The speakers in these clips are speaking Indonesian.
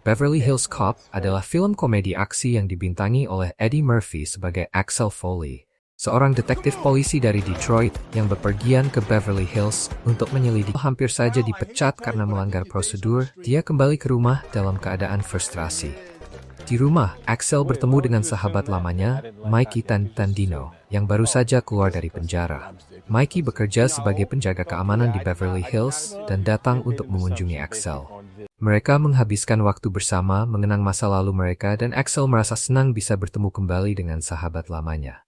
Beverly Hills Cop adalah film komedi aksi yang dibintangi oleh Eddie Murphy sebagai Axel Foley, seorang detektif polisi dari Detroit yang bepergian ke Beverly Hills untuk menyelidiki. Hampir saja dipecat karena melanggar prosedur, dia kembali ke rumah dalam keadaan frustrasi. Di rumah, Axel bertemu dengan sahabat lamanya, Mikey Tandino, yang baru saja keluar dari penjara. Mikey bekerja sebagai penjaga keamanan di Beverly Hills dan datang untuk mengunjungi Axel. Mereka menghabiskan waktu bersama mengenang masa lalu mereka dan Axel merasa senang bisa bertemu kembali dengan sahabat lamanya.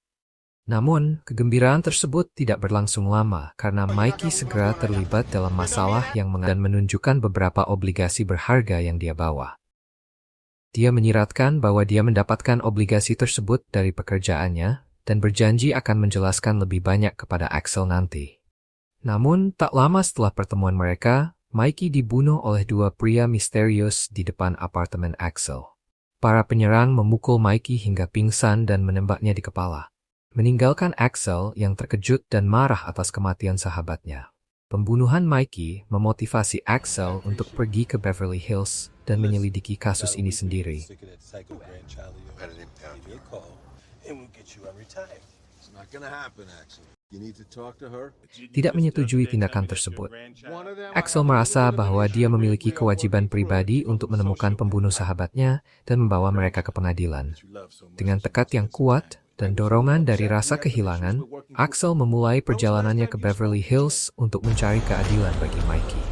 Namun, kegembiraan tersebut tidak berlangsung lama karena Mikey segera terlibat dalam masalah yang menunjukkan beberapa obligasi berharga yang dia bawa. Dia menyiratkan bahwa dia mendapatkan obligasi tersebut dari pekerjaannya dan berjanji akan menjelaskan lebih banyak kepada Axel nanti. Namun, tak lama setelah pertemuan mereka, Mikey dibunuh oleh dua pria misterius di depan apartemen Axel. Para penyerang memukul Mikey hingga pingsan dan menembaknya di kepala, meninggalkan Axel yang terkejut dan marah atas kematian sahabatnya. Pembunuhan Mikey memotivasi Axel untuk pergi ke Beverly Hills dan menyelidiki kasus ini sendiri. Tidak menyetujui tindakan tersebut. Axel merasa bahwa dia memiliki kewajiban pribadi untuk menemukan pembunuh sahabatnya dan membawa mereka ke pengadilan. Dengan tekad yang kuat dan dorongan dari rasa kehilangan, Axel memulai perjalanannya ke Beverly Hills untuk mencari keadilan bagi Mikey.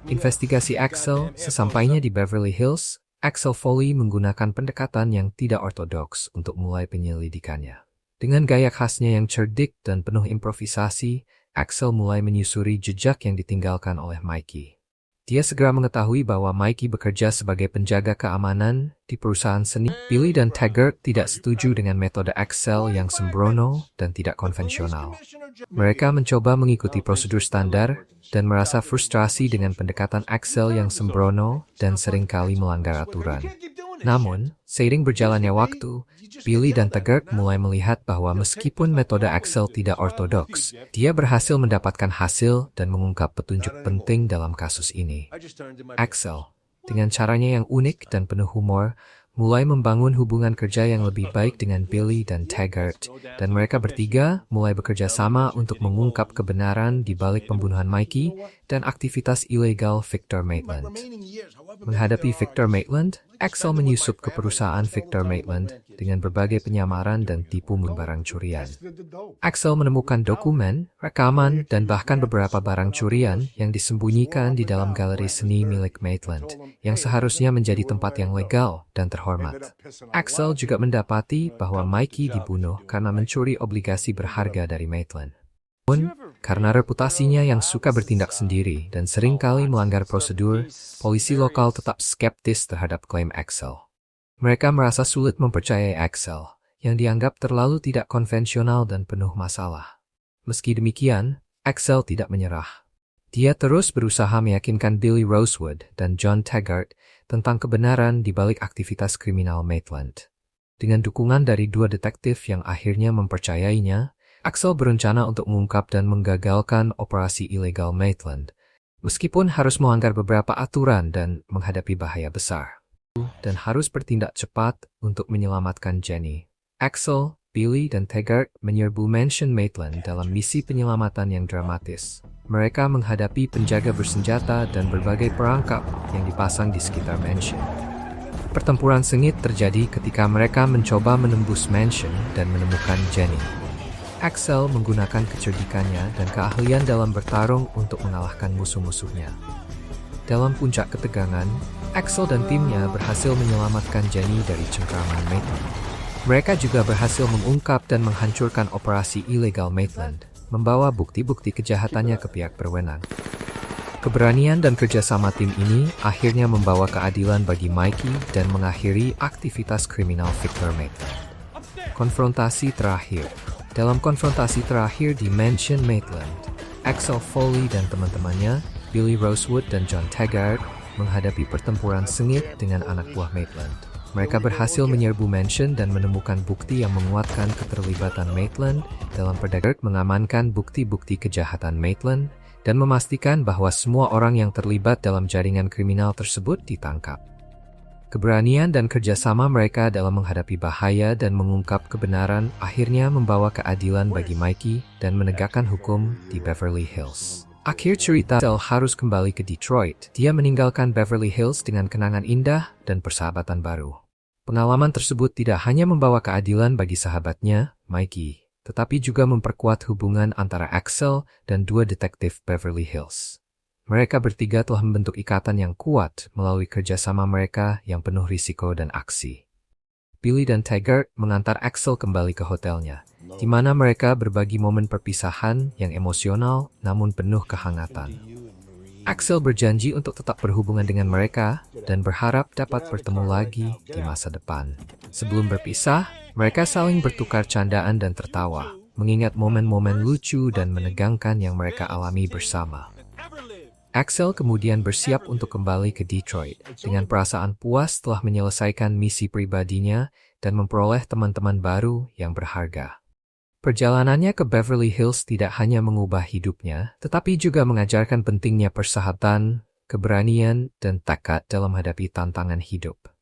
Investigasi Axel sesampainya di Beverly Hills, Axel Foley menggunakan pendekatan yang tidak ortodoks untuk mulai penyelidikannya. Dengan gaya khasnya yang cerdik dan penuh improvisasi, Axel mulai menyusuri jejak yang ditinggalkan oleh Mikey. Dia segera mengetahui bahwa Mikey bekerja sebagai penjaga keamanan di perusahaan seni. Billy dan Taggart tidak setuju dengan metode Axel yang sembrono dan tidak konvensional. Mereka mencoba mengikuti prosedur standar dan merasa frustrasi dengan pendekatan Axel yang sembrono dan seringkali melanggar aturan. Namun, seiring berjalannya waktu, Billy dan Taggart mulai melihat bahwa meskipun metode Axel tidak ortodoks, dia berhasil mendapatkan hasil dan mengungkap petunjuk penting dalam kasus ini. Axel, dengan caranya yang unik dan penuh humor, mulai membangun hubungan kerja yang lebih baik dengan Billy dan Taggart, dan mereka bertiga mulai bekerja sama untuk mengungkap kebenaran di balik pembunuhan Mikey dan aktivitas ilegal Victor Maitland. Menghadapi Victor Maitland, Axel menyusup ke perusahaan Victor Maitland dengan berbagai penyamaran dan tipu barang curian. Axel menemukan dokumen, rekaman, dan bahkan beberapa barang curian yang disembunyikan di dalam galeri seni milik Maitland, yang seharusnya menjadi tempat yang legal dan terhormat. Axel juga mendapati bahwa Mikey dibunuh karena mencuri obligasi berharga dari Maitland. Namun, karena reputasinya yang suka bertindak sendiri dan seringkali melanggar prosedur, polisi lokal tetap skeptis terhadap klaim Axel. Mereka merasa sulit mempercayai Axel, yang dianggap terlalu tidak konvensional dan penuh masalah. Meski demikian, Axel tidak menyerah. Dia terus berusaha meyakinkan Billy Rosewood dan John Taggart tentang kebenaran di balik aktivitas kriminal Maitland. Dengan dukungan dari dua detektif yang akhirnya mempercayainya, Axel berencana untuk mengungkap dan menggagalkan operasi ilegal Maitland, meskipun harus melanggar beberapa aturan dan menghadapi bahaya besar. Dan harus bertindak cepat untuk menyelamatkan Jenny. Axel, Billy, dan Taggart menyerbu mansion Maitland dalam misi penyelamatan yang dramatis. Mereka menghadapi penjaga bersenjata dan berbagai perangkap yang dipasang di sekitar mansion. Pertempuran sengit terjadi ketika mereka mencoba menembus mansion dan menemukan Jenny. Axel menggunakan kecerdikannya dan keahlian dalam bertarung untuk mengalahkan musuh-musuhnya. Dalam puncak ketegangan, Axel dan timnya berhasil menyelamatkan Jenny dari cengkraman Maitland. Mereka juga berhasil mengungkap dan menghancurkan operasi ilegal Maitland, membawa bukti-bukti kejahatannya ke pihak berwenang. Keberanian dan kerjasama tim ini akhirnya membawa keadilan bagi Mikey dan mengakhiri aktivitas kriminal Victor Maitland. Konfrontasi terakhir. Dalam konfrontasi terakhir di Mansion Maitland, Axel Foley dan teman-temannya, Billy Rosewood dan John Taggart, menghadapi pertempuran sengit dengan anak buah Maitland. Mereka berhasil menyerbu mansion dan menemukan bukti yang menguatkan keterlibatan Maitland dalam perdagangan, mengamankan bukti-bukti kejahatan Maitland, dan memastikan bahwa semua orang yang terlibat dalam jaringan kriminal tersebut ditangkap. Keberanian dan kerjasama mereka dalam menghadapi bahaya dan mengungkap kebenaran akhirnya membawa keadilan bagi Mikey dan menegakkan hukum di Beverly Hills. Akhir cerita, Axel harus kembali ke Detroit. Dia meninggalkan Beverly Hills dengan kenangan indah dan persahabatan baru. Pengalaman tersebut tidak hanya membawa keadilan bagi sahabatnya, Mikey, tetapi juga memperkuat hubungan antara Axel dan dua detektif Beverly Hills. Mereka bertiga telah membentuk ikatan yang kuat melalui kerjasama mereka yang penuh risiko dan aksi. Billy dan Taggart mengantar Axel kembali ke hotelnya, di mana mereka berbagi momen perpisahan yang emosional namun penuh kehangatan. Axel berjanji untuk tetap berhubungan dengan mereka dan berharap dapat bertemu lagi di masa depan. Sebelum berpisah, mereka saling bertukar candaan dan tertawa, mengingat momen-momen lucu dan menegangkan yang mereka alami bersama. Axel kemudian bersiap untuk kembali ke Detroit dengan perasaan puas telah menyelesaikan misi pribadinya dan memperoleh teman-teman baru yang berharga. Perjalanannya ke Beverly Hills tidak hanya mengubah hidupnya, tetapi juga mengajarkan pentingnya persahabatan, keberanian, dan tekad dalam menghadapi tantangan hidup.